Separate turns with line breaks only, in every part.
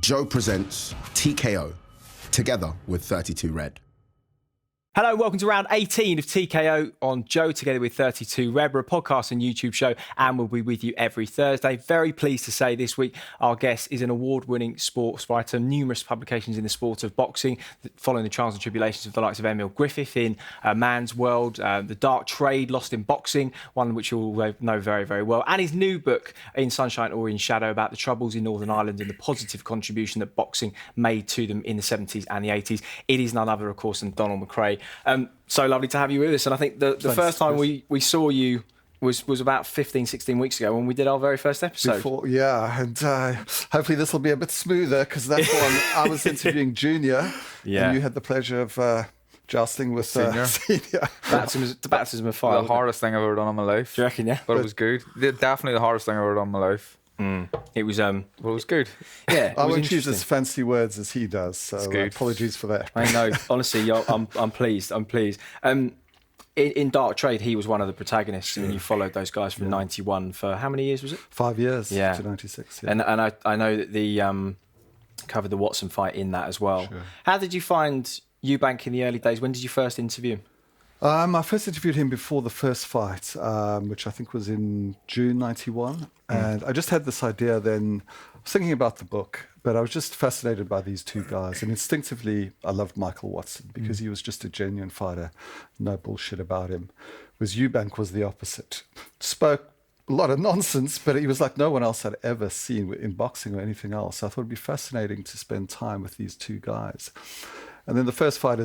Joe presents TKO, together with 32 Red.
Hello, welcome to round 18 of TKO on Joe together with 32 Red. We're a podcast and YouTube show and we'll be with you every Thursday. Very pleased to say this week our guest is an award-winning sports writer, numerous publications in the sport of boxing, following the trials and tribulations of the likes of Emil Griffith in Man's World, The Dark Trade, Lost in Boxing, one which you all know very, very well, and his new book, In Sunshine or in Shadow, about the troubles in Northern Ireland and the positive contribution that boxing made to them in the 70s and the 80s. It is none other, of course, than Donald McRae. So lovely to have you with us. And I think the first time we saw you was about 15, 16 weeks ago when we did our very first episode.
And hopefully this will be a bit smoother because that's one I was interviewing Junior and you had the pleasure of jousting with Senior.
Baptism of fire.
The hardest thing I've ever done in my life.
Do you reckon, yeah?
But it was good. Definitely the hardest thing I've ever done in my life.
It was
But it was good.
Yeah,
I won't use as fancy words as he does, so apologies for that.
I know, honestly, I'm pleased. In Dark Trade, he was one of the protagonists, and you followed those guys from 91 for how many years was it?
5 years
to
96.
And I know that the covered the Watson fight in that as well.
Sure.
How did you find Ewbank in the early days? When did you first interview him?
I first interviewed him before the first fight, which I think was in June 91. And I just had this idea then, I was thinking about the book, but I was just fascinated by these two guys. And instinctively, I loved Michael Watson because he was just a genuine fighter, no bullshit about him. Whereas Ewbank was the opposite. Spoke a lot of nonsense, but he was like no one else I'd ever seen in boxing or anything else. I thought it'd be fascinating to spend time with these two guys. And then the first fight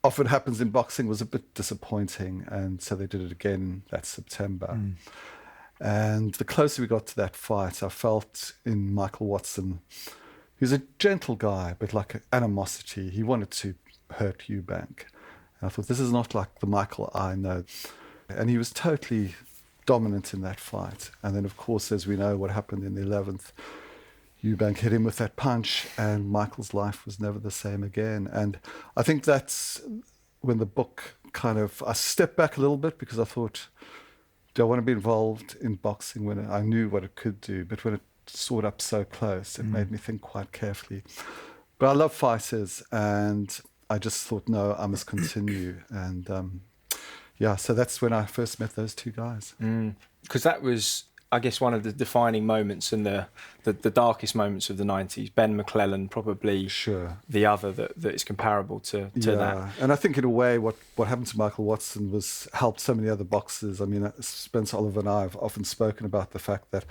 often happens in boxing, was a bit disappointing, and so they did it again that September. And the closer we got to that fight, I felt in Michael Watson, he was a gentle guy, but like an animosity. He wanted to hurt Ewbank. And I thought, this is not like the Michael I know. And he was totally dominant in that fight. And then, of course, as we know what happened in the 11th, Ewbank hit him with that punch and Michael's life was never the same again. And I think that's when the book I stepped back a little bit because I thought, do I want to be involved in boxing when I knew what it could do? But when it soared up so close, it made me think quite carefully. But I love fighters and I just thought, no, I must continue. And so that's when I first met those two guys.
Because that was, I guess, one of the defining moments and the darkest moments of the 90s. Ben McClellan, probably the other that is comparable to that.
And I think in a way what happened to Michael Watson helped so many other boxers. I mean, Spencer Oliver and I have often spoken about the fact that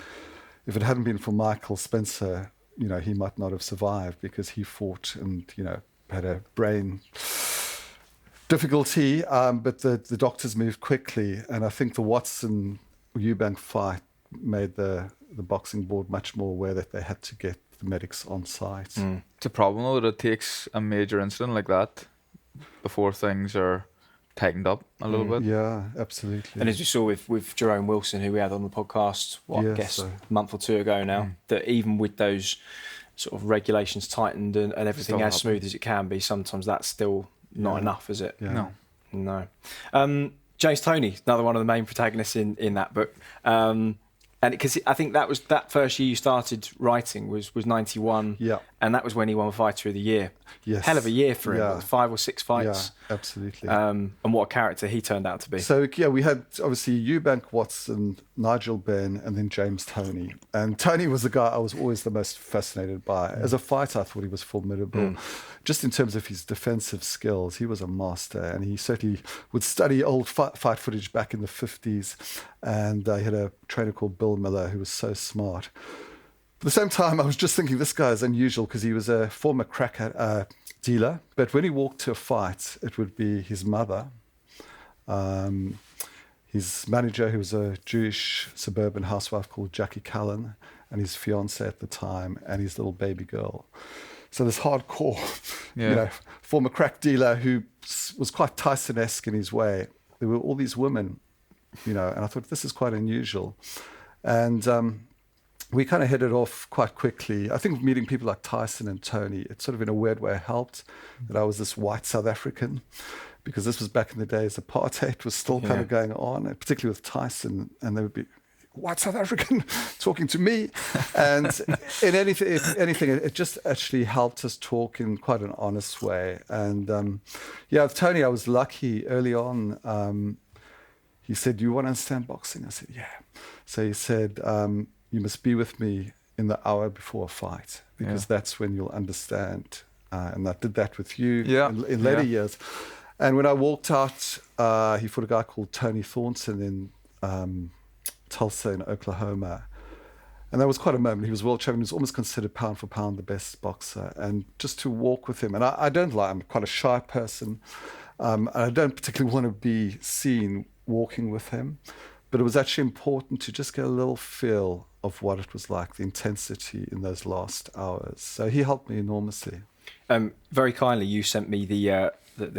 if it hadn't been for Michael, Spencer, he might not have survived because he fought and, had a brain difficulty. But the doctors moved quickly. And I think the Watson-Ewbank fight made the boxing board much more aware that they had to get the medics on site.
It's a problem though that it takes a major incident like that before things are tightened up a little bit.
Yeah, absolutely.
And as we saw with Jerome Wilson, who we had on the podcast, a month or two ago now, that even with those sort of regulations tightened and everything as smooth as it can be, sometimes that's still not enough, is it?
Yeah.
No. James Toney, another one of the main protagonists in that book. And because I think that first year you started writing was 91, and that was when he won Fighter of the Year.
Yes.
Hell of a year for him, 5 or 6 fights.
Yeah, absolutely.
And what a character he turned out to be.
So we had obviously Ewbank, Watson, Nigel Benn, and then James Toney. And Toney was the guy I was always the most fascinated by. As a fighter, I thought he was formidable. Just in terms of his defensive skills, he was a master, and he certainly would study old fight footage back in the 50s. And I had a trainer called Bill Miller who was so smart. At the same time, I was just thinking this guy is unusual because he was a former crack dealer. But when he walked to a fight, it would be his mother, his manager, who was a Jewish suburban housewife called Jackie Callan, and his fiancée at the time, and his little baby girl. So this hardcore, former crack dealer who was quite Tyson-esque in his way. There were all these women, and I thought this is quite unusual. And we kind of hit it off quite quickly. I think meeting people like Tyson and Toney, it sort of in a weird way helped that I was this white South African, because this was back in the days apartheid was still kind of going on, and particularly with Tyson, and there would be white South African talking to me. And in anything, if anything, it just actually helped us talk in quite an honest way. And with Toney, I was lucky early on. He said, "Do you want to understand boxing?" I said, "Yeah." So he said, "You must be with me in the hour before a fight, because that's when you'll understand." And I did that with you in later years. And when I walked out, he fought a guy called Tony Thornton in Tulsa in Oklahoma. And that was quite a moment. He was world champion. He was almost considered pound for pound the best boxer. And just to walk with him, and I don't lie, I'm quite a shy person. I don't particularly want to be seen walking with him. But it was actually important to just get a little feel of what it was like, the intensity in those last hours. So he helped me enormously.
Very kindly, you sent me the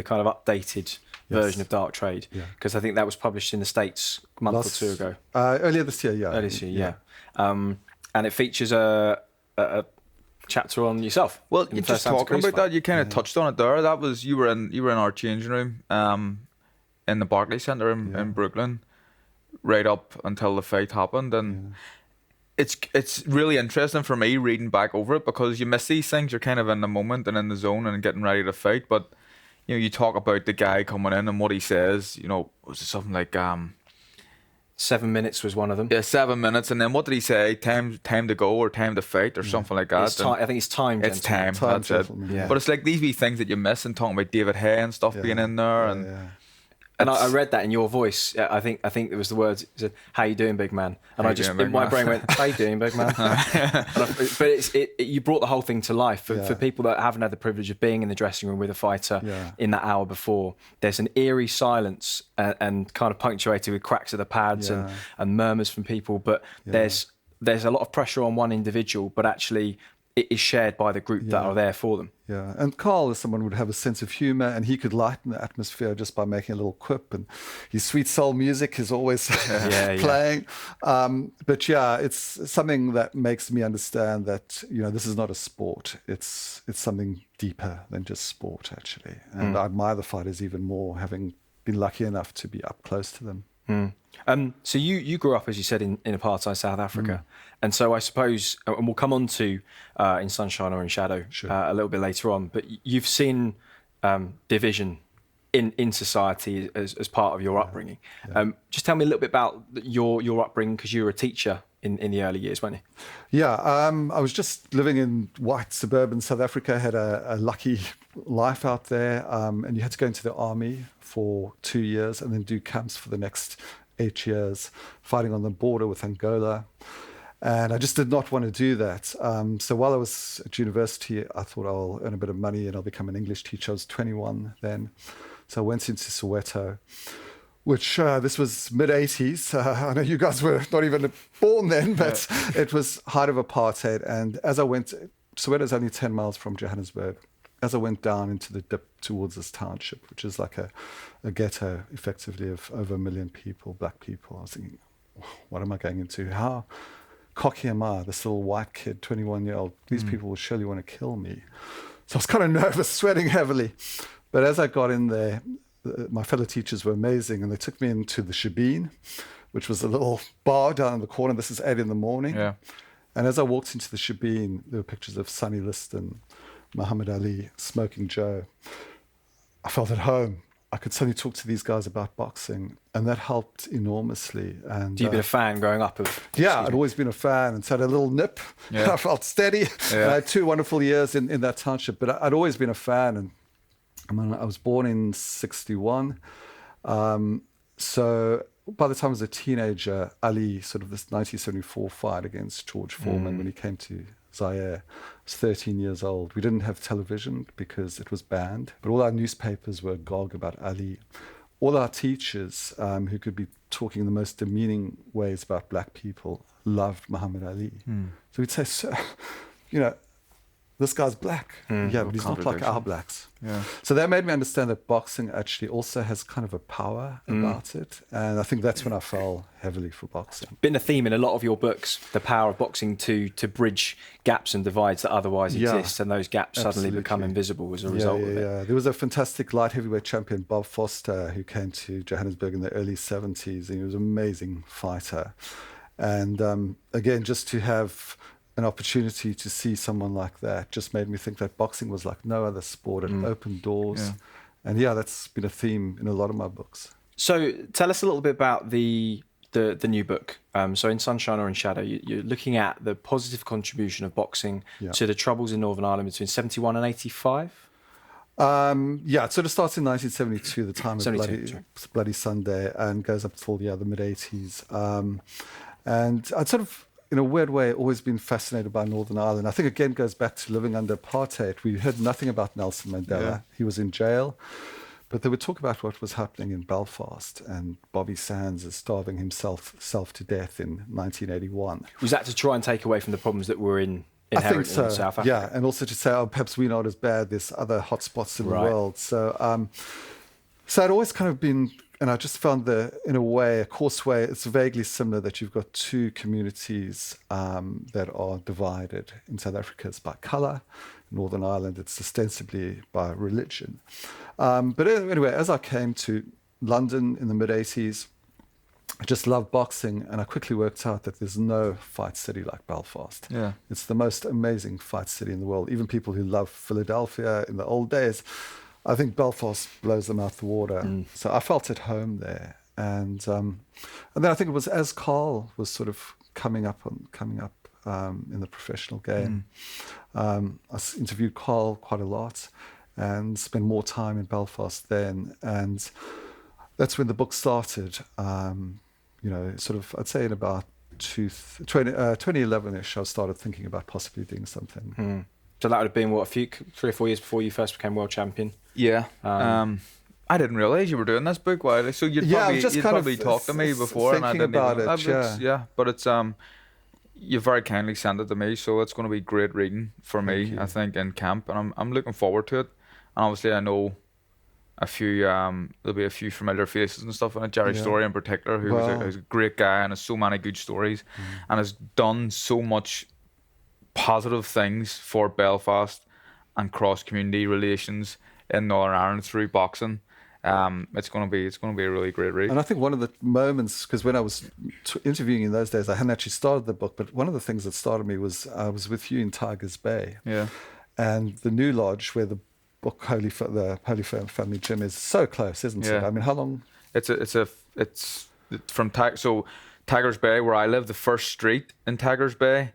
kind of updated version of Dark Trade, because I think that was published in the States a month or two ago.
Earlier this year,
Earlier this year, and it features a chapter on yourself.
Well, you just talking about that, you kind of touched on it there. That was you were in our changing room in the Barclays Centre in Brooklyn, right up until the fight happened, and it's really interesting for me reading back over it, because you miss these things. You're kind of in the moment and in the zone and getting ready to fight, but you talk about the guy coming in and what he says. Was it something like
7 minutes was one of them?
Yeah, 7 minutes, and then what did he say? Time to go, or time to fight, or something like that.
I think it's time.
It's time. That's it.
Yeah.
But it's like these wee things that you miss, and talking about David Hay and stuff being in there,
And I read that in your voice. I think it was the words. It said, "How you doing, big man?" And I just in my brain went, "How you doing, big man?" But you brought the whole thing to life for people that haven't had the privilege of being in the dressing room with a fighter in that hour before. There's an eerie silence and kind of punctuated with cracks of the pads and murmurs from people. But there's a lot of pressure on one individual, but actually it is shared by the group that are there for them.
Yeah, and Carl is someone who would have a sense of humour, and he could lighten the atmosphere just by making a little quip, and his sweet soul music is always playing. But it's something that makes me understand that this is not a sport. It's something deeper than just sport, actually. And I admire the fighters even more, having been lucky enough to be up close to them.
So you grew up, as you said, in apartheid South Africa, and so I suppose, and we'll come on to In Sunshine or in Shadow a little bit later on, but you've seen division in society as part of your upbringing. Just tell me a little bit about your upbringing, because you were a teacher in the early years, weren't you?
Yeah, I was just living in white suburban South Africa, had a lucky life out there, and you had to go into the army for 2 years and then do camps for the next 8 years, fighting on the border with Angola. And I just did not want to do that. So while I was at university, I thought I'll earn a bit of money and I'll become an English teacher. I was 21 then. So I went into Soweto, which this was mid-'80s. I know you guys were not even born then, but it was height of apartheid. And as I went, Soweto's only 10 miles from Johannesburg. As I went down into the dip towards this township, which is like a ghetto, effectively, of over 1 million people, black people, I was thinking, what am I going into? How cocky am I, this little white kid, 21-year-old? These people will surely want to kill me. So I was kind of nervous, sweating heavily. But as I got in there, my fellow teachers were amazing, and they took me into the Shebeen, which was a little bar down in the corner. This is 8 a.m.
Yeah.
And as I walked into the Shebeen, there were pictures of Sonny Liston, Muhammad Ali, Smoking Joe. I felt at home. I could suddenly talk to these guys about boxing, and that helped enormously. And
you've been a fan growing up of?
I'd always been a fan, and so I had a little nip. I felt steady. And I had 2 wonderful years in that township, but I'd always been a fan. And I was born in 61. So by the time I was a teenager, Ali, sort of this 1974 fight against George Foreman when he came to Zaire, I was 13 years old. We didn't have television because it was banned, but all our newspapers were agog about Ali. All our teachers, who could be talking in the most demeaning ways about black people, loved Muhammad Ali. So we'd say, "Sir, this guy's black." Yeah, but he's not like our blacks.
Yeah.
So that made me understand that boxing actually also has kind of a power about it. And I think that's when I fell heavily for boxing.
Been a theme in a lot of your books, the power of boxing to bridge gaps and divides that otherwise exist, and those gaps suddenly become invisible as a result of it.
Yeah, there was a fantastic light heavyweight champion, Bob Foster, who came to Johannesburg in the early 70s, and he was an amazing fighter. And again, just to have an opportunity to see someone like that just made me think that boxing was like no other sport. It opened doors.
Yeah.
And yeah, that's been a theme in a lot of my books.
So tell us a little bit about the new book. So in Sunshine or in Shadow, you're looking at the positive contribution of boxing to the troubles in Northern Ireland between 71 and 85.
Yeah, it sort of starts in 1972, the time of Bloody Sunday, and goes up till the mid-80s. And I'd sort of, in a weird way, always been fascinated by Northern Ireland. I think, again, goes back to living under apartheid. We heard nothing about Nelson Mandela. Yeah. He was in jail. But they would talk about what was happening in Belfast, and Bobby Sands is starving himself to death in 1981.
Was that to try and take away from the problems that were inherent in South Africa?
Yeah, and also to say, oh, perhaps we're not as bad. There's other hotspots in the world. So, so I'd always kind of been, and I just found in a way, a causeway, it's vaguely similar that you've got two communities that are divided. In South Africa, it's by colour. Northern Ireland, it's ostensibly by religion. But anyway, as I came to London in the mid-80s, I just loved boxing, and I quickly worked out that there's no fight city like Belfast.
Yeah.
It's the most amazing fight city in the world. Even people who love Philadelphia in the old days, I think Belfast blows them out the water. So I felt at home there. And then I think it was as Carl was sort of coming up in the professional game. I interviewed Carl quite a lot and spent more time in Belfast then. And that's when the book started. Sort of, I'd say in about 2011-ish, I started thinking about possibly doing something.
So that would have been, 3 or 4 years before you first became world champion?
Yeah. I didn't realise you were doing this book. So you'd probably talked to me before, and I didn't
about
even,
it.
Yeah, but it's you very kindly sent it to me, so it's going to be great reading for me, I think, in camp, and I'm looking forward to it. And obviously, I know a few there'll be a few familiar faces and stuff in it. Gerry Storey in particular, who's a great guy and has so many good stories, and has done so much positive things for Belfast and cross community relations in Northern Ireland through boxing. It's going to be a really great read.
And I think one of the moments, because when I was interviewing in those days, I hadn't actually started the book, but one of the things that started me was I was with you in Tigers Bay. Yeah. And the New Lodge, where the book the Holy Family Gym is, so close, isn't it? I mean, how long?
It's from Tigers Bay, where I live, the first street in Tigers Bay,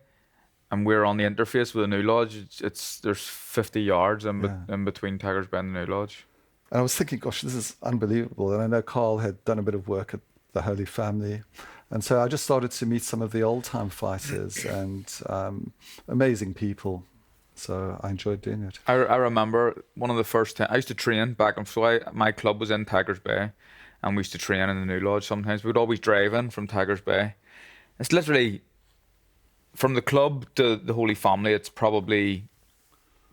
and we're on the interface with the New Lodge. There's 50 yards in between Tigers Bay and the New Lodge.
And I was thinking, gosh, this is unbelievable. And I know Carl had done a bit of work at the Holy Family. And so I just started to meet some of the old-time fighters and amazing people. So I enjoyed doing it.
I remember one of the first times I used to train back, my club was in Tigers Bay, and we used to train in the New Lodge sometimes. We'd always drive in from Tigers Bay. It's literally, from the club to the Holy Family, it's probably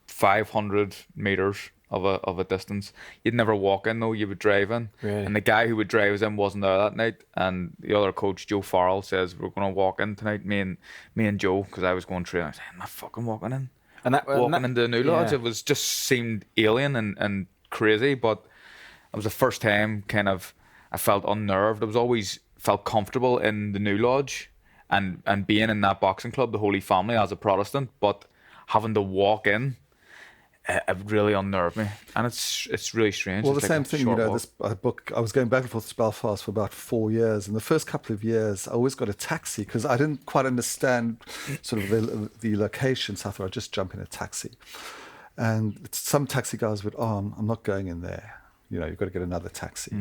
500 metres of a distance. You'd never walk in though, you would drive in. Really? And the guy who would drive us in wasn't there that night, and the other coach, Joe Farrell, says, we're going to walk in tonight, me and Joe, because I was going train. I was saying, I'm not fucking walking in. And walking into the New Lodge, it was just seemed alien and crazy, but it was the first time kind of I felt unnerved. I was always felt comfortable in the New Lodge and being in that boxing club, the Holy Family, as a Protestant, but having to walk in, it really unnerved me, and it's really strange.
Well,
it's
the same thing, this book, I was going back and forth to Belfast for about 4 years, and the first couple of years I always got a taxi because I didn't quite understand sort of the location, so I thought I'd just jump in a taxi. And some taxi guys would, I'm not going in there. You've got to get another taxi.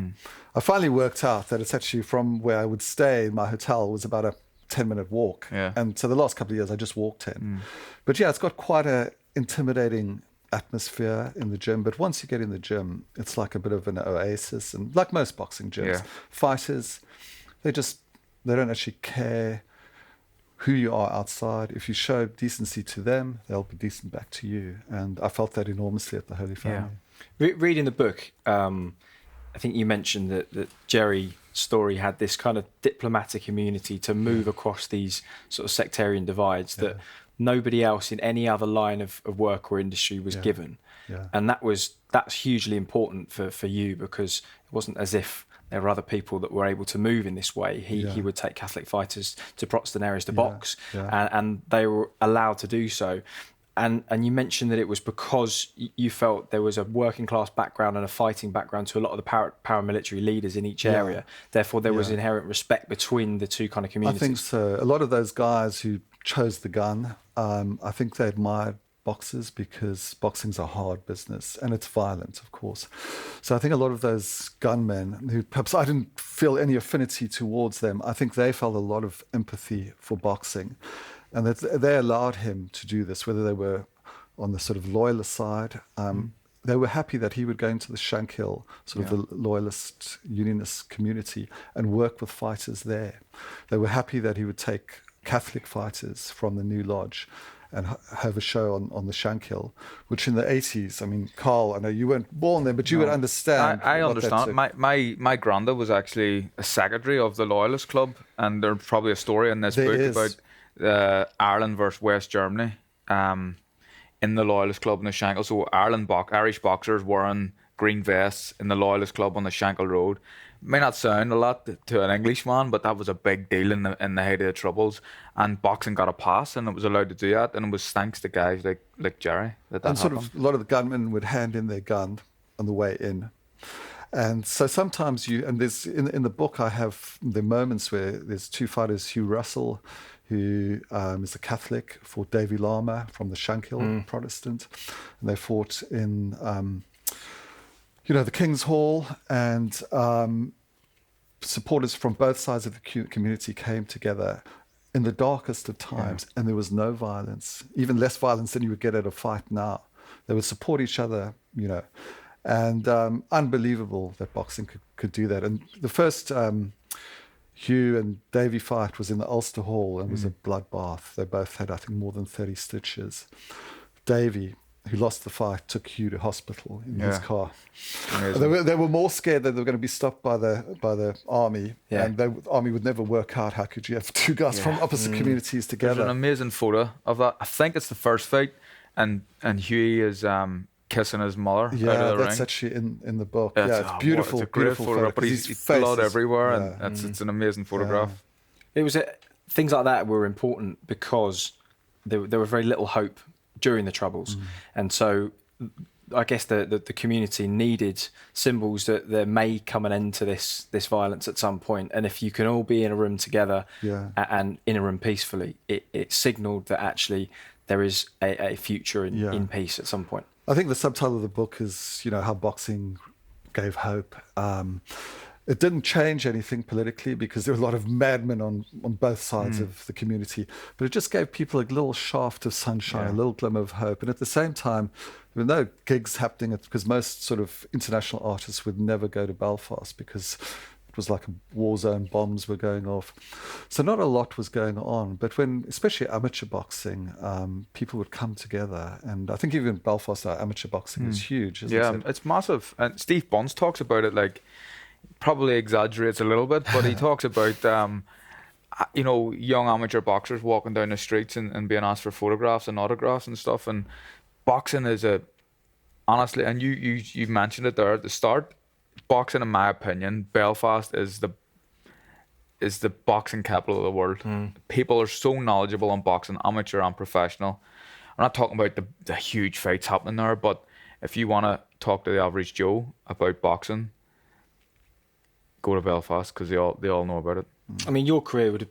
I finally worked out that it's actually from where I would stay, my hotel was about a 10-minute walk. Yeah. And so the last couple of years I just walked in. But yeah, it's got quite a intimidating atmosphere in the gym, but once you get in the gym, it's like a bit of an oasis. And like most boxing gyms, fighters, they don't actually care who you are outside. If you show decency to them, they'll be decent back to you. And I felt that enormously at the Holy Family.
Reading the book, I think you mentioned that Gerry Storey had this kind of diplomatic immunity to move across these sort of sectarian divides that nobody else in any other line of work or industry was given. And that's hugely important for you, because it wasn't as if there were other people that were able to move in this way. He would take Catholic fighters to Protestant areas to box, and they were allowed to do so. And you mentioned that it was because you felt there was a working class background and a fighting background to a lot of the paramilitary leaders in each area. Therefore, there was inherent respect between the two kind of communities.
I think so. A lot of those guys who chose the gun, I think they admired boxers because boxing's a hard business and it's violent, of course. So I think a lot of those gunmen who perhaps I didn't feel any affinity towards them, I think they felt a lot of empathy for boxing. And that they allowed him to do this, whether they were on the sort of loyalist side. They were happy that he would go into the Shankill, sort of the loyalist unionist community, and work with fighters there. They were happy that he would take Catholic fighters from the New Lodge and have a show on the Shankill, which in the 80s, I mean, Carl, I know you weren't born then, but you would understand.
I understand. My granda was actually a secretary of the Loyalist Club, and there's probably a story in this book about Ireland versus West Germany in the Loyalist Club in the Shankill. So Irish boxers wearing green vests in the Loyalist Club on the Shankill Road. May not sound a lot to an Englishman, but that was a big deal in the height of the Troubles. And boxing got a pass, and it was allowed to do that. And it was thanks to guys like Gerry that
and
happened.
Sort of a lot of the gunmen would hand in their gun on the way in. And so sometimes there's in the book I have the moments where there's two fighters, Hugh Russell, who is a Catholic, fought Davy Lama from the Shankill Protestant, and they fought in the King's Hall, and supporters from both sides of the community came together in the darkest of times, and there was no violence, even less violence than you would get at a fight now. They would support each other, and unbelievable that boxing could do that. And the first Hugh and Davy fight was in the Ulster Hall and was a bloodbath. They both had, I think, more than 30 stitches. Davy, who lost the fight, took Hugh to hospital in his car. They were more scared that they were going to be stopped by the army, and the army would never work out how could you have two guys from opposite communities together.
There's an amazing photo of that. I think it's the first fight, and Hughie is kissing his mother out of the
that's
ring.
actually in the book. It's beautiful.
It's a great
beautiful
photograph, but he's blood everywhere, and it's an amazing photograph.
It was things like that were important because there was very little hope during the Troubles, and so I guess the community needed symbols that there may come an end to this violence at some point. And if you can all be in a room together and in a room peacefully, it signalled that actually there is a future in peace at some point.
I think the subtitle of the book is, how boxing gave hope. It didn't change anything politically because there were a lot of madmen on both sides of the community, but it just gave people a little shaft of sunshine, a little glimmer of hope. And at the same time, there were no gigs happening because most sort of international artists would never go to Belfast because it was like a war zone, bombs were going off. So not a lot was going on. But when, especially amateur boxing, people would come together. And I think even Belfast, amateur boxing is huge, isn't it?
It's massive. And Steve Bunce talks about it, probably exaggerates a little bit, but he talks about, young amateur boxers walking down the streets and being asked for photographs and autographs and stuff. And boxing is honestly, and you mentioned it there at the start, boxing, in my opinion, Belfast is the boxing capital of the world. People are so knowledgeable on boxing, amateur and professional. I'm not talking about the huge fights happening there, but if you want to talk to the average Joe about boxing, go to Belfast because they all know about it.
I mean, your career would have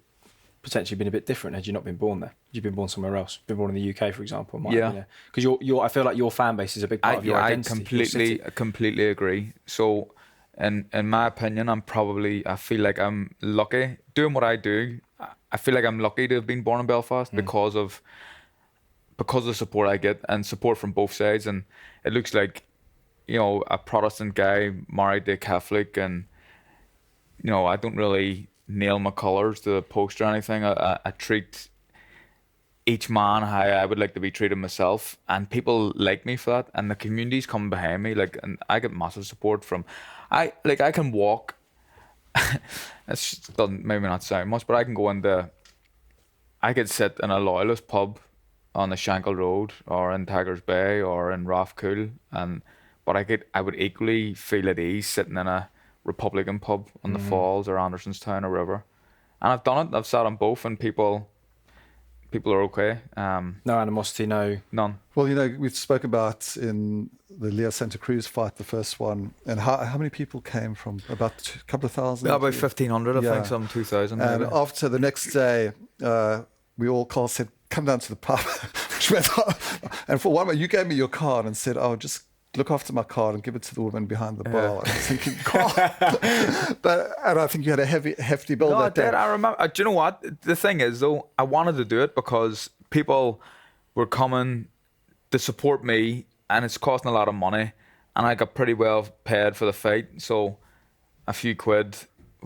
potentially been a bit different had you not been born there. You've been born somewhere else. Been born in the UK, for example. Because I feel like your fan base is a big part of your identity.
I completely agree. So, in my opinion, I feel like I'm lucky doing what I do. I feel like I'm lucky to have been born in Belfast because of the support I get and support from both sides. And it looks like, a Protestant guy married to a Catholic, and I don't really nail my colours to the post or anything. I treat each man how I would like to be treated myself, and people like me for that, and the community's coming behind me, and I get massive support from. I can walk. It doesn't maybe not sound much, but I can go I could sit in a Loyalist pub on the Shankill Road or in Tigers Bay or in Rathcoole, but I would equally feel at ease sitting in a Republican pub on the Falls or Andersonstown or wherever. And I've done it. I've sat on both, and people are okay.
No animosity,
None.
Well, we spoke about in the Leo Santa Cruz fight, the first one, and how many people came from? About a couple of thousand?
Yeah, about 1,500, I think, some 2,000.
And
maybe.
after the next day, Carl said, come down to the pub. And for one moment, you gave me your card and said, oh, just look after my card and give it to the woman behind the bar. And I was thinking, Carl. And I think you had a hefty bill that day.
I did. I remember. Do you know what? The thing is, though, I wanted to do it because people were coming to support me, and it's costing a lot of money, and I got pretty well paid for the fight. So a few quid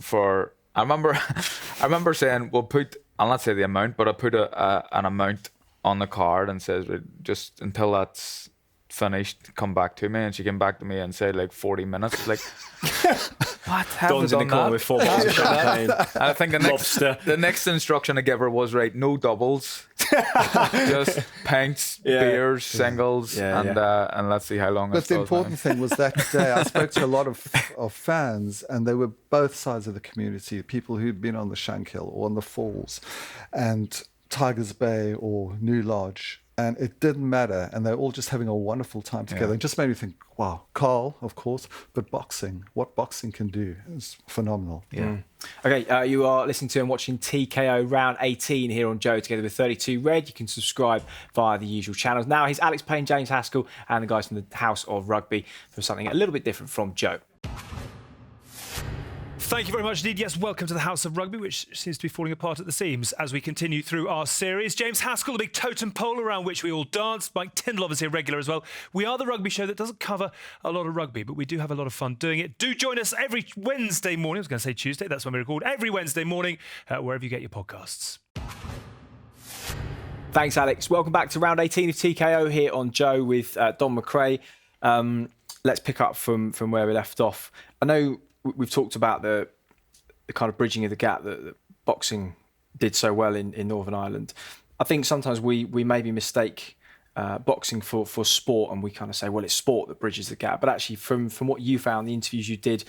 for... I remember saying, we'll put... I'll not say the amount, but I put an amount on the card and says, just until that's finished, come back to me. And she came back to me and said, like, 40 minutes. Like, what?
Don's in the corner with 4 bottles of champagne.
I think the next instruction I gave her was, right, no doubles, just pints, beers, singles, and let's see how long.
But the important thing was that day I spoke to a lot of fans, and they were both sides of the community, people who'd been on the Shankill or on the Falls, and Tigers Bay or New Lodge. And it didn't matter, and they're all just having a wonderful time together. It just made me think, wow, Carl, of course, but boxing, what boxing can do is phenomenal.
Yeah. Okay, you are listening to and watching TKO Round 18 here on Joe, together with 32 Red. You can subscribe via the usual channels. Now here's Alex Payne, James Haskell, and the guys from the House of Rugby for something a little bit different from Joe.
Thank you very much indeed. Yes, welcome to the House of Rugby, which seems to be falling apart at the seams as we continue through our series. James Haskell, the big totem pole around which we all dance. Mike Tyndall, obviously a regular as well. We are the rugby show that doesn't cover a lot of rugby, but we do have a lot of fun doing it. Do join us every Wednesday morning. I was going to say Tuesday. That's when we record. Every Wednesday morning, wherever you get your podcasts.
Thanks, Alex. Welcome back to Round 18 of TKO here on Joe with Don McRae. Let's pick up from where we left off. I know we've talked about the kind of bridging of the gap that boxing did so well in Northern Ireland. I think sometimes we maybe mistake boxing for sport, and we kind of say, well, it's sport that bridges the gap. But actually, from what you found, the interviews you did,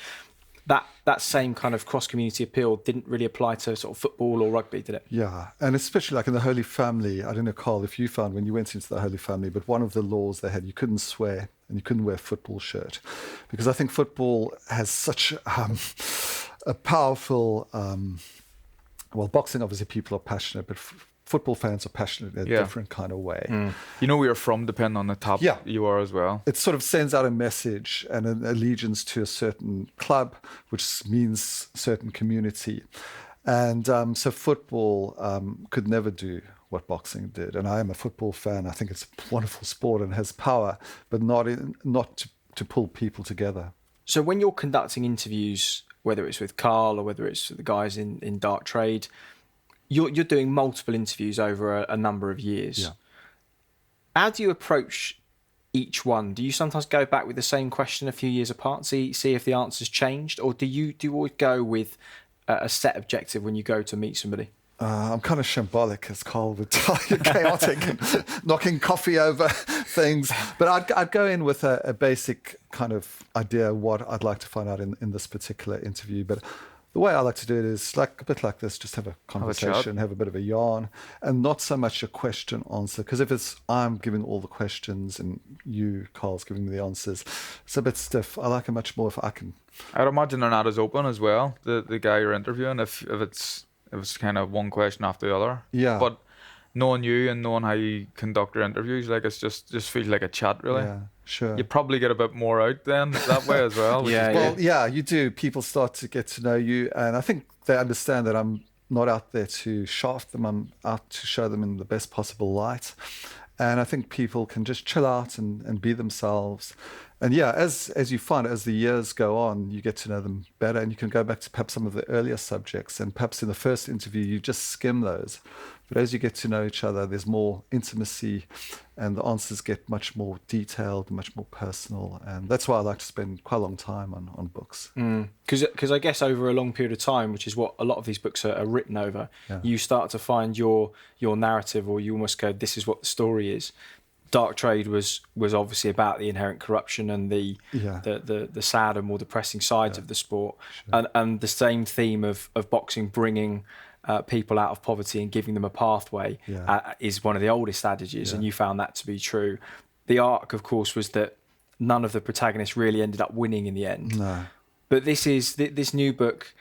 that same kind of cross-community appeal didn't really apply to sort of football or rugby, did it? Yeah,
and especially like in the Holy Family. I don't know, Carl, if you found when you went into the Holy Family, but one of the laws they had, you couldn't swear and you couldn't wear a football shirt. Because I think football has such a powerful... well, boxing, obviously, people are passionate, but football fans are passionate in a different kind of way.
You know where you're from, depending on the top you are as well.
It sort of sends out a message and an allegiance to a certain club, which means certain community. And so football could never do what boxing did. And I am a football fan. I think it's a wonderful sport and has power, but not to pull people together.
So when you're conducting interviews, whether it's with Carl or whether it's the guys in Dark Trade, you're doing multiple interviews over a number of years.
Yeah.
How do you approach each one? Do you sometimes go back with the same question a few years apart, see if the answer's changed, or do you always go with a set objective when you go to meet somebody?
I'm kind of shambolic, as Carl would tell you, chaotic, and knocking coffee over things. But I'd go in with a basic kind of idea of what I'd like to find out in this particular interview. But the way I like to do it is a bit like this, just have a conversation, have a bit of a yarn, and not so much a question answer. Because if it's I'm giving all the questions and you, Carl's, giving me the answers, it's a bit stiff. I like it much more if I can.
I'd imagine they're not as open as well, the guy you're interviewing, if it's kind of one question after the other.
Yeah.
But knowing you and knowing how you conduct your interviews, like it's just feels like a chat, really.
Yeah, sure.
You probably get a bit more out then that way as well.
You do. People start to get to know you, and I think they understand that I'm not out there to shaft them. I'm out to show them in the best possible light. And I think people can just chill out and be themselves. And as you find, as the years go on, you get to know them better, and you can go back to perhaps some of the earlier subjects. And perhaps in the first interview, you just skim those. But as you get to know each other, there's more intimacy, and the answers get much more detailed, much more personal. And that's why I like to spend quite a long time on books.
Because I guess over a long period of time, which is what a lot of these books are written over, you start to find your narrative, or you almost go, this is what the story is. Dark Trade was obviously about the inherent corruption and the sad and more depressing sides of the sport, and the same theme of boxing bringing people out of poverty and giving them a pathway is one of the oldest adages, and you found that to be true. The arc, of course, was that none of the protagonists really ended up winning in the end.
No.
But this new book.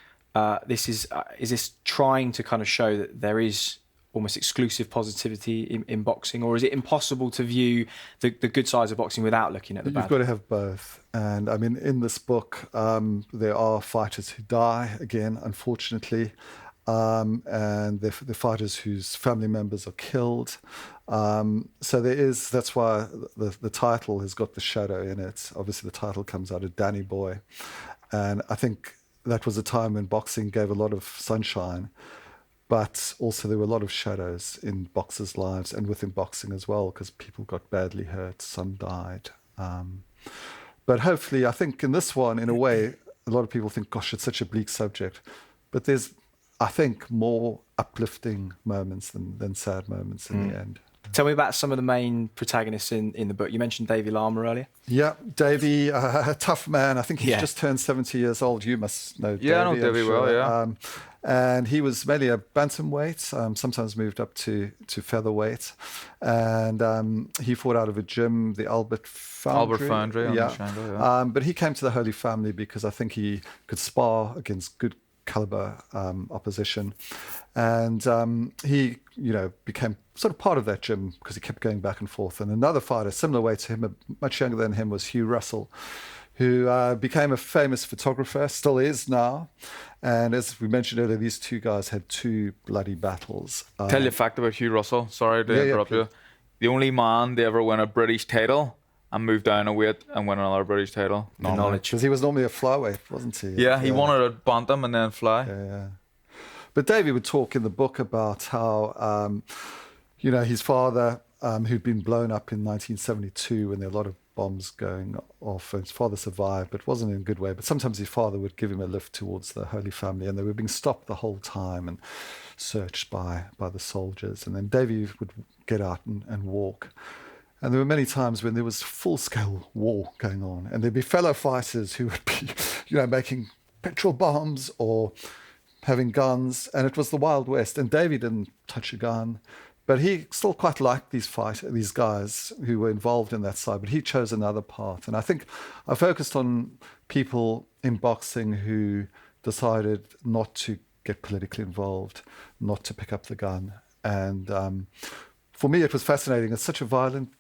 Is this trying to kind of show that there is almost exclusive positivity in boxing, or is it impossible to view the good sides of boxing without looking at the bad?
You've got to have both. And I mean, in this book, there are fighters who die, again, unfortunately, and they're fighters whose family members are killed. So that's why the title has got the shadow in it. Obviously, the title comes out of Danny Boy. And I think that was a time when boxing gave a lot of sunshine, but also there were a lot of shadows in boxers' lives and within boxing as well, because people got badly hurt, some died. But hopefully, I think in this one, in a way, a lot of people think, gosh, it's such a bleak subject. But there's, I think, more uplifting moments than sad moments in the end.
Tell me about some of the main protagonists in the book. You mentioned Davy Lama earlier.
Yeah, Davy, a tough man. I think he's just turned 70 years old. You must know Davy.
Yeah, I know Davy well, yeah.
And he was mainly a bantamweight, sometimes moved up to featherweight. And he fought out of a gym, the Albert Foundry.
On Shanghai,
but he came to the Holy Family because I think he could spar against good caliber opposition. And he, became sort of part of that gym because he kept going back and forth. And another fighter, similar weight to him, much younger than him, was Hugh Russell, who became a famous photographer, still is now. And as we mentioned earlier, these two guys had two bloody battles.
Tell you a fact about Hugh Russell. Sorry to interrupt you. The only man to ever win a British title and move down a weight and win another British title.
Knowledge.
Because he was normally a flyweight, wasn't he?
Yeah, he won it at bantam and then fly.
Yeah. But Davey would talk in the book about how, his father, who'd been blown up in 1972 when there were a lot of bombs going off, and his father survived, but wasn't in a good way. But sometimes his father would give him a lift towards the Holy Family, and they were being stopped the whole time and searched by the soldiers. And then Davey would get out and walk. And there were many times when there was full-scale war going on, and there'd be fellow fighters who would be, making petrol bombs or having guns, and it was the Wild West. And Davey didn't touch a gun, but he still quite liked these guys who were involved in that side, but he chose another path. And I think I focused on people in boxing who decided not to get politically involved, not to pick up the gun. And for me, it was fascinating. It's such a violent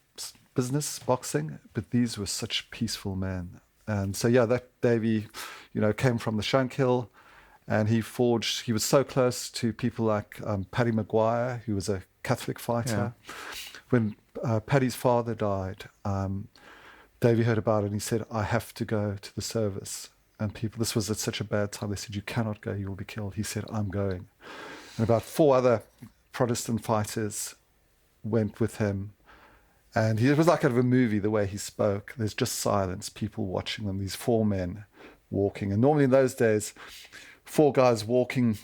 business, boxing, but these were such peaceful men. And so, that Davey, came from the Shankill, and he was so close to people like Paddy Maguire, who was a Catholic fighter. Yeah. When Paddy's father died, Davey heard about it and he said, I have to go to the service. And this was at such a bad time. They said, you cannot go, you will be killed. He said, I'm going. And about 4 other Protestant fighters went with him. And it was like out of a movie, the way he spoke. There's just silence, people watching them, these 4 men walking. And normally in those days, 4 guys walking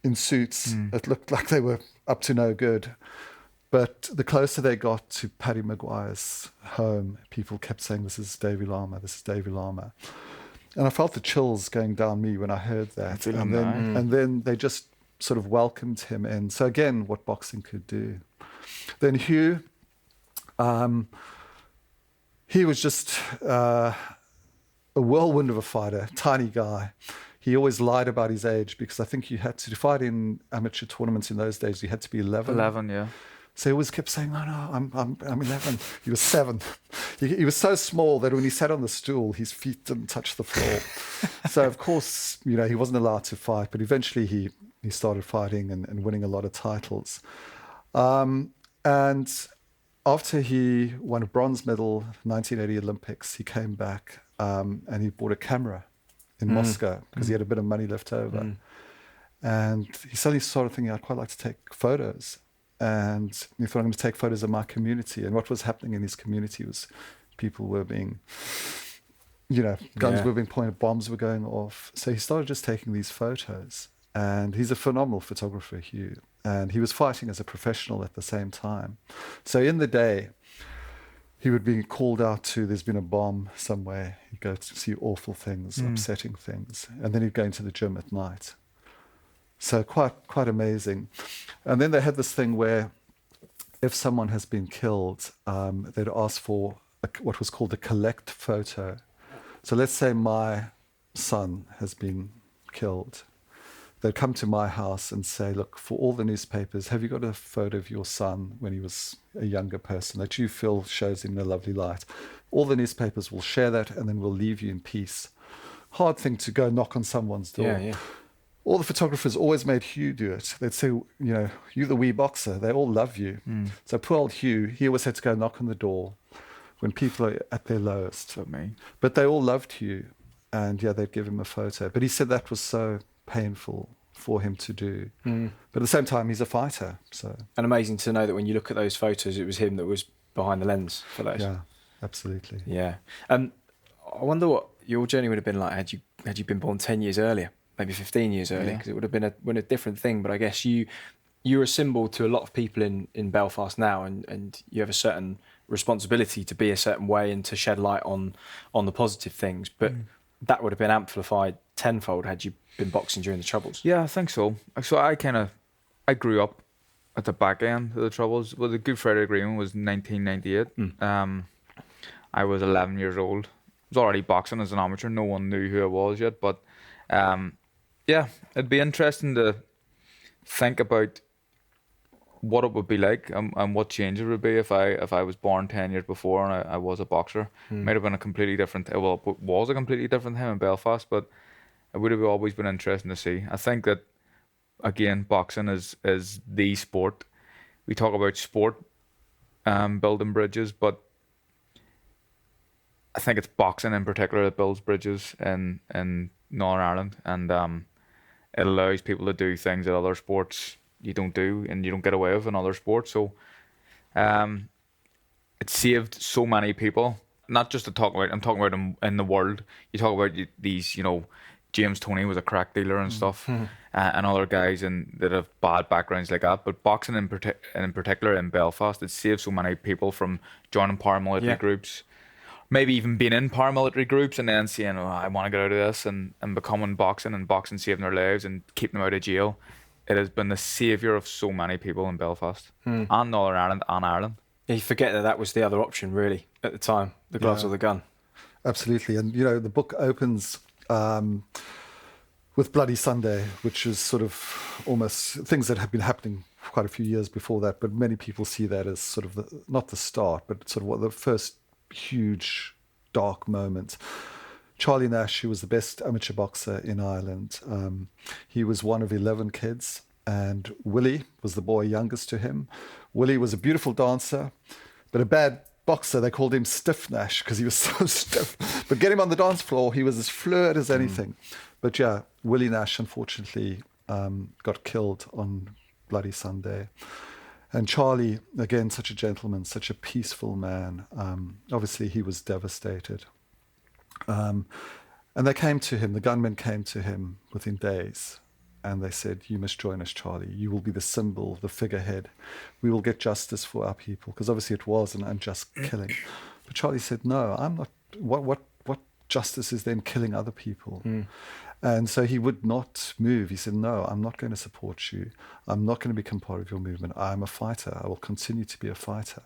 in suits, it looked like they were up to no good. But the closer they got to Paddy Maguire's home, people kept saying, this is Davy Lama, this is Davy Lama. And I felt the chills going down me when I heard that. And then they just sort of welcomed him in. So again, what boxing could do. Then Hugh, he was just a whirlwind of a fighter, tiny guy. He always lied about his age because I think you had to fight in amateur tournaments in those days. You had to be 11.
11, yeah.
So he always kept saying, "No, I'm 11." He was 7. He was so small that when he sat on the stool, his feet didn't touch the floor. So of course, he wasn't allowed to fight. But eventually, he started fighting and winning a lot of titles. And after he won a bronze medal, 1980 Olympics, he came back and he bought a camera in Moscow because he had a bit of money left over. And he suddenly started thinking, I'd quite like to take photos. And he thought, I'm going to take photos of my community. And what was happening in his community was people were being, guns were being pointed, bombs were going off. So he started just taking these photos. And he's a phenomenal photographer, Hugh. And he was fighting as a professional at the same time. So in the day, he would be called out to, there's been a bomb somewhere. He'd go to see awful things, upsetting things. And then he'd go into the gym at night. So quite amazing. And then they had this thing where if someone has been killed, they'd ask for what was called a collect photo. So let's say my son has been killed. They'd come to my house and say, look, for all the newspapers, have you got a photo of your son when he was a younger person that you feel shows him in a lovely light? All the newspapers will share that, and then we'll leave you in peace. Hard thing to go knock on someone's door.
Yeah.
All the photographers always made Hugh do it. They'd say, you're the wee boxer. They all love you. So poor old Hugh, he always had to go knock on the door when people are at their lowest. But they all loved Hugh, and they'd give him a photo. But he said that was so painful for him to do. But at the same time, he's a fighter. So. And
amazing to know that when you look at those photos, it was him that was behind the lens for those.
Yeah, absolutely.
Yeah. I wonder what your journey would have been like had you been born 10 years earlier, maybe 15 years earlier, because it would have been a different thing. But I guess you're a symbol to a lot of people in Belfast now, and you have a certain responsibility to be a certain way and to shed light on the positive things. But that would have been amplified tenfold had you been boxing during the Troubles.
Yeah, I think so. So I grew up at the back end of the Troubles. Well, the Good Friday Agreement was 1998. I was 11 years old. I was already boxing as an amateur. No one knew who I was yet. But it'd be interesting to think about what it would be like and what changes would be if I was born 10 years before and I was a boxer. Might have been a completely different, it was a completely different time in Belfast, but it would have always been interesting to see. I think that, again, boxing is the sport. We talk about sport building bridges, but I think it's boxing in particular that builds bridges in Northern Ireland, and it allows people to do things that other sports you don't do and you don't get away with in other sports. So it saved so many people. Not just to talk about, I'm talking about in the world. You talk about these, James Toney was a crack dealer and stuff, and other guys that have bad backgrounds like that. But boxing in particular in Belfast, it saved so many people from joining paramilitary groups, maybe even being in paramilitary groups and then saying, I want to get out of this, and becoming boxing, and boxing saving their lives and keeping them out of jail. It has been the saviour of so many people in Belfast and Northern Ireland and Ireland.
Yeah, you forget that was the other option, really, at the time, the gloves or the gun.
Absolutely. And, the book opens with Bloody Sunday, which is sort of almost things that have been happening quite a few years before that, but many people see that as sort of not the start, but sort of the first huge dark moment. Charlie Nash, who was the best amateur boxer in Ireland, he was one of 11 kids, and Willie was the boy youngest to him. Willie was a beautiful dancer, but a bad boxer. They called him Stiff Nash because he was so stiff. But get him on the dance floor, he was as fluid as anything. But Willie Nash, unfortunately, got killed on Bloody Sunday. And Charlie, again, such a gentleman, such a peaceful man. Obviously, he was devastated. And they came to him, the gunmen came to him within days, and they said, you must join us, Charlie. You will be the symbol, the figurehead. We will get justice for our people, because obviously it was an unjust killing. But Charlie said, no, I'm not. What justice is then killing other people? And so he would not move. He said, no, I'm not going to support you. I'm not going to become part of your movement. I'm a fighter. I will continue to be a fighter.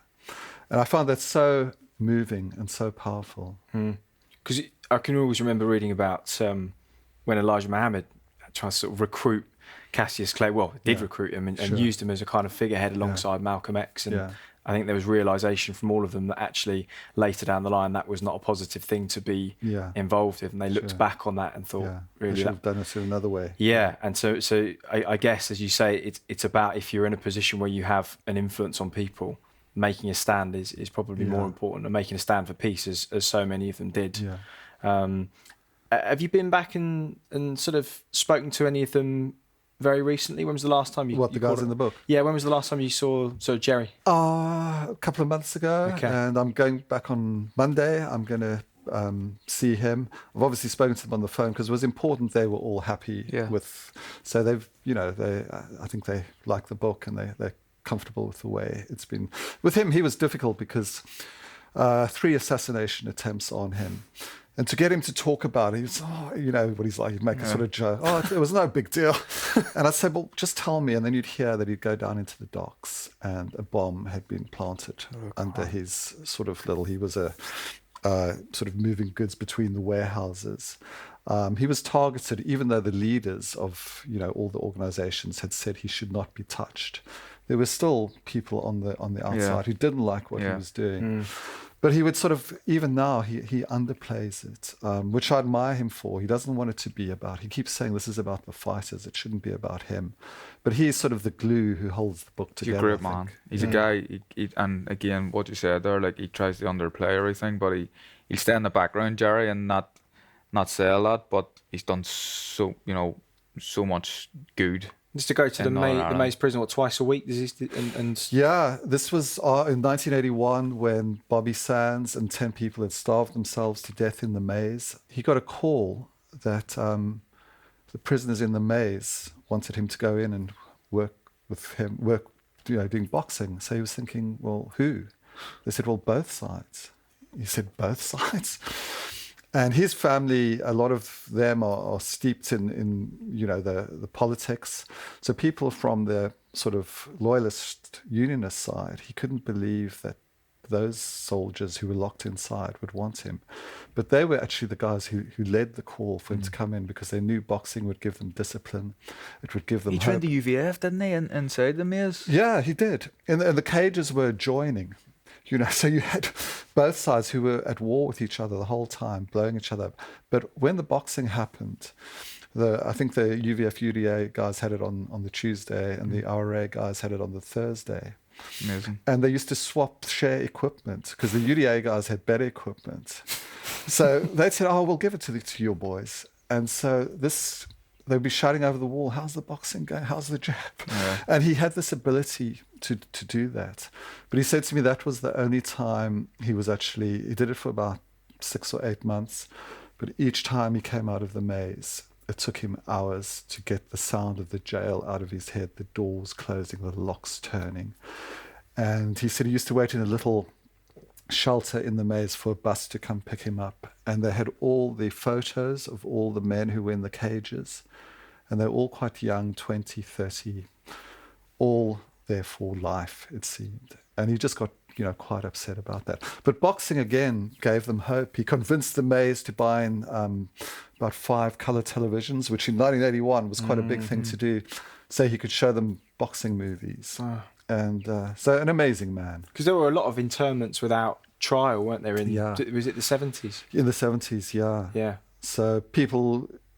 And I found that so moving and so powerful.
Because I can always remember reading about when Elijah Muhammad tried to sort of recruit Cassius Clay. Well, did recruit him and used him as a kind of figurehead alongside Malcolm X. And I think there was realisation from all of them that actually later down the line that was not a positive thing to be involved with. And they looked back on that and thought, really,
they should have done it in another way.
Yeah, and so I guess, as you say, it's about if you're in a position where you have an influence on people, making a stand is probably more important, and making a stand for peace, as so many of them did. Have you been back and sort of spoken to any of them very recently? When was the last time you...
What, the guys in the book?
Yeah, when was the last time you saw Gerry?
A couple of months ago, and I'm going back on Monday. I'm going to see him. I've obviously spoken to them on the phone because it was important they were all happy with... So they've, I think they like the book and they're comfortable with the way it's been. With him, he was difficult because 3 assassination attempts on him. And to get him to talk about it, he was, you know what he's like, he'd make a sort of joke. Oh, it was no big deal. And I'd say, well, just tell me. And then you'd hear that he'd go down into the docks and a bomb had been planted under his sort of he was a sort of moving goods between the warehouses. He was targeted, even though the leaders of, you know, all the organizations had said he should not be touched. There were still people on the outside who didn't like what he was doing. But he would sort of, even now, he underplays it, which I admire him for. He doesn't want it to be about, he keeps saying this is about the fighters, it shouldn't be about him. But he's sort of the glue who holds the book together.
He's a great man. He's a guy, and again, what you said there, like he tries to underplay everything, but he'll stay in the background, Gerry, and not say a lot, but he's done so much good.
Just to go to the Maze prison, twice a week?
Yeah, this was in 1981 when Bobby Sands and 10 people had starved themselves to death in the Maze. He got a call that the prisoners in the Maze wanted him to go in and work with him, doing boxing. So he was thinking, well, who? They said, well, both sides. He said, both sides? And his family, a lot of them are steeped in you know, the politics. So people from the sort of loyalist unionist side, he couldn't believe that those soldiers who were locked inside would want him. But they were actually the guys who led the call for him to come in, because they knew boxing would give them discipline. It would give them
hope. He trained the UVF, didn't he, inside the Maze?
Yeah, he did. And the cages were adjoining. You know, so you had both sides who were at war with each other the whole time, blowing each other up. But when the boxing happened, I think the UVF UDA guys had it on the Tuesday, and the RA guys had it on the Thursday.
Amazing.
And they used to share equipment, because the UDA guys had better equipment. So they said, "Oh, we'll give it to your boys." And so they'd be shouting over the wall, "How's the boxing going? How's the jab?" Yeah. And he had this ability to do that. But he said to me that was the only time he did it for about 6 or 8 months. But each time he came out of the Maze, it took him hours to get the sound of the jail out of his head, the doors closing, the locks turning. And he said he used to wait in a little shelter in the Maze for a bus to come pick him up. And they had all the photos of all the men who were in the cages. And they were all quite young, 20, 30, all there for life, it seemed. And he just got, you know, quite upset about that. But boxing, again, gave them hope. He convinced the Maze to buy in about 5 colour televisions, which in 1981 was quite a big thing to do, so he could show them boxing movies. And so an amazing man.
Because there were a lot of internments without trial, weren't there? Was it the 70s?
In the 70s, yeah.
Yeah.
So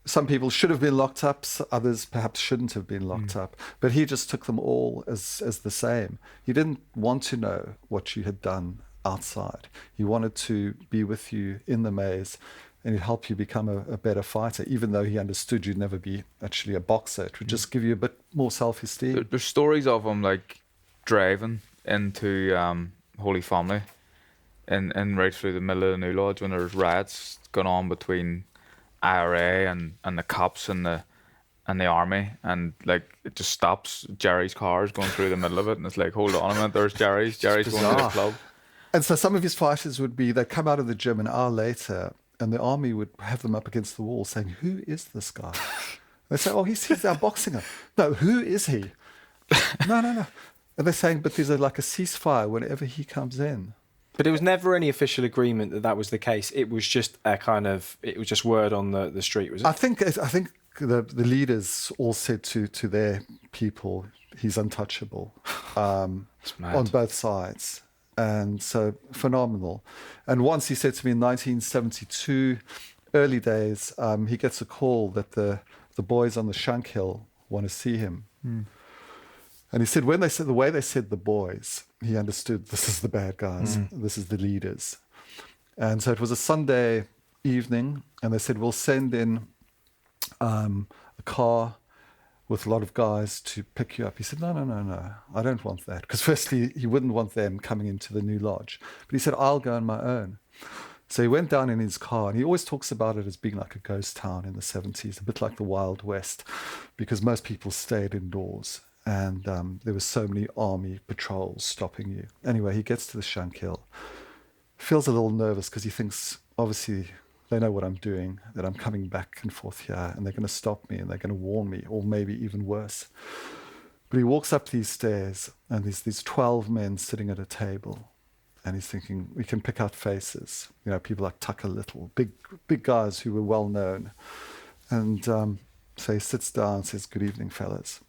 some people should have been locked up, others perhaps shouldn't have been locked up. But he just took them all as the same. He didn't want to know what you had done outside. He wanted to be with you in the Maze, and he'd help you become a better fighter, even though he understood you'd never be actually a boxer. It would just give you a bit more self-esteem.
There's stories of him like driving into Holy Family and right through the middle of the New Lodge when there's riots going on between IRA and the cops and the army, and like it just stops. Gerry's car's going through the middle of it, and it's like, hold on a minute, there's Gerry's going to the club.
And so some of his fighters they'd come out of the gym an hour later, and the army would have them up against the wall saying, "Who is this guy?" They say, "Oh, he's our boxer." "No, who is he?" No. And they're saying, "But there's like a ceasefire whenever he comes in."
But it was never any official agreement that was the case. It was just word on the street, was it?
I think the leaders all said to their people, he's untouchable, on both sides. And so phenomenal. And once he said to me in 1972, early days, he gets a call that the boys on the Shunk Hill want to see him. And he said, the way they said the boys, he understood this is the bad guys, this is the leaders. And so it was a Sunday evening, and they said, we'll send in a car with a lot of guys to pick you up. He said, no, I don't want that. Because firstly, he wouldn't want them coming into the new lodge. But he said, I'll go on my own. So he went down in his car, and he always talks about it as being like a ghost town in the 70s, a bit like the Wild West, because most people stayed indoors. And there were so many army patrols stopping you. Anyway, he gets to the Shunk Hill. feels a little nervous because he thinks, obviously, they know what I'm doing, that I'm coming back and forth here, and they're going to stop me and they're going to warn me, or maybe even worse. But he walks up these stairs, and there's these 12 men sitting at a table, and he's thinking, we can pick out faces, people like Tucker Little, big guys who were well known. And so he sits down and says, "Good evening, fellas."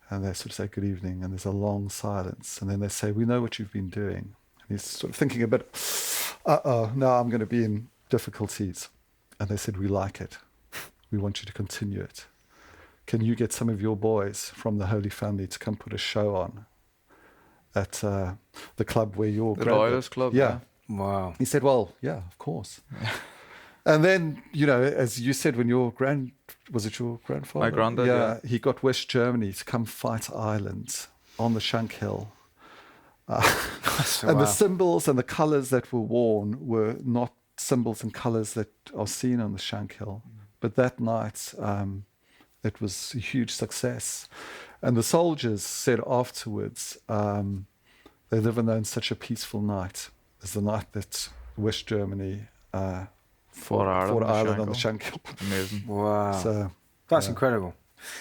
And they sort of say, "Good evening," and there's a long silence. And then they say, "We know what you've been doing." And he's sort of thinking a bit, now I'm going to be in difficulties. And they said, "We like it. We want you to continue it. Can you get some of your boys from the Holy Family to come put a show on at the club where you're..."
The Loyalists Club?
Yeah.
Wow.
He said, "Well, yeah, of course." And then, as you said, when was it your grandfather?
My granddad, yeah.
He got West Germany to come fight Ireland on the Shank Hill. And the symbols and the colours that were worn were not symbols and colours that are seen on the Shank Hill. But that night, it was a huge success. And the soldiers said afterwards, they never known such a peaceful night as the night that West Germany fought Ireland on the Shank Hill.
Amazing.
Wow.
So,
that's incredible.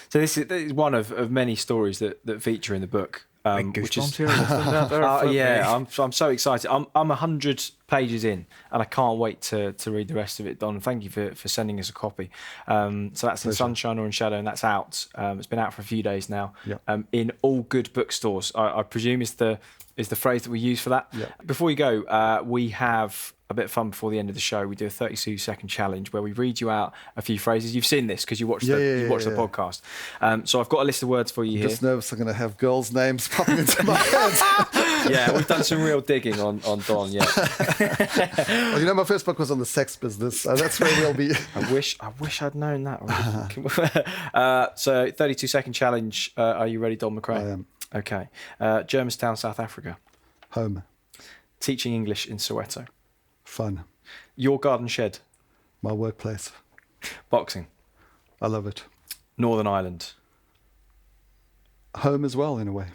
So this is one of many stories that feature in the book. Which is
here.
I'm so excited. I'm 100 pages in, and I can't wait to read the rest of it, Don. Thank you for sending us a copy. So that's in Sunshine or in Shadow, and that's out. It's been out for a few days now.
Yeah.
In all good bookstores. I presume is the phrase that we use for that.
Yeah.
Before we go, we have a bit of fun before the end of the show. We do a 32-second challenge where we read you out a few phrases. You've seen this because you watched the podcast. So I've got a list of words for you here.
Just nervous I'm going to have girls' names popping into my head.
Yeah, we've done some real digging on Don, yeah.
Well, my first book was on the sex business, so that's where we'll be.
I wish I'd known that. So 32-second challenge. Are you ready, Don McRae?
I am.
Okay. Germantown, South Africa.
Home.
Teaching English in Soweto.
Fun.
Your garden shed.
My workplace.
Boxing.
I love it.
Northern Ireland.
Home as well, in a way.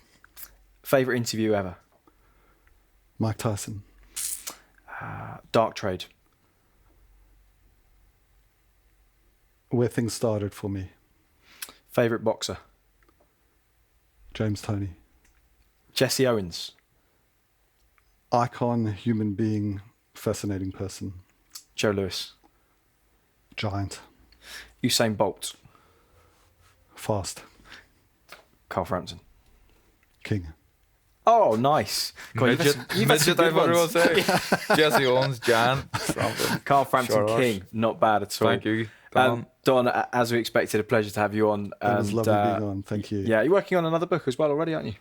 Favourite interview ever.
Mike Tyson.
Dark trade.
Where things started for me.
Favourite boxer.
James Toney.
Jesse Owens.
Icon, human being, fascinating person.
Joe Lewis.
Giant.
Usain Bolt.
Fast.
Carl Frampton.
King.
Oh, nice. God, you've had some good ones.
Jesse Owens, Giant, Frampton.
Carl Frampton,
Sure.
King. Not bad at all.
Thank you, Don.
Don, as we expected, a pleasure to have you on.
It was lovely being on. Thank you.
Yeah, you're working on another book as well already, aren't you?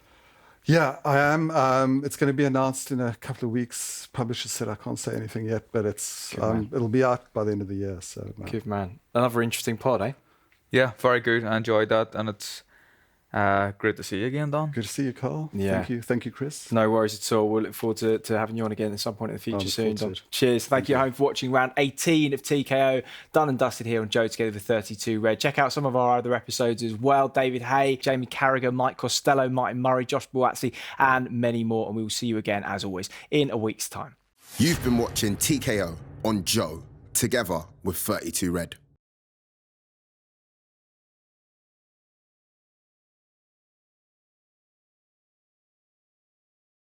Yeah, I am. It's going to be announced in a couple of weeks. Publisher said I can't say anything yet, but it'll be out by the end of the year. So
good man. Another interesting pod, eh?
Yeah, very good. I enjoyed that, and it's great to see you again, Don.
Good to see you, Carl.
Yeah.
Thank you, Chris.
No worries at all. We'll look forward to having you on again at some point in the future soon, Don.
it.
Cheers. Thank you at home for watching round 18 of TKO. Done and dusted here on Joe Together with 32 Red. Check out some of our other episodes as well. David Hay, Jamie Carragher, Mike Costello, Martin Murray, Josh Buatsi, and many more. And we will see you again, as always, in a week's time.
You've been watching TKO on Joe, together with 32 Red.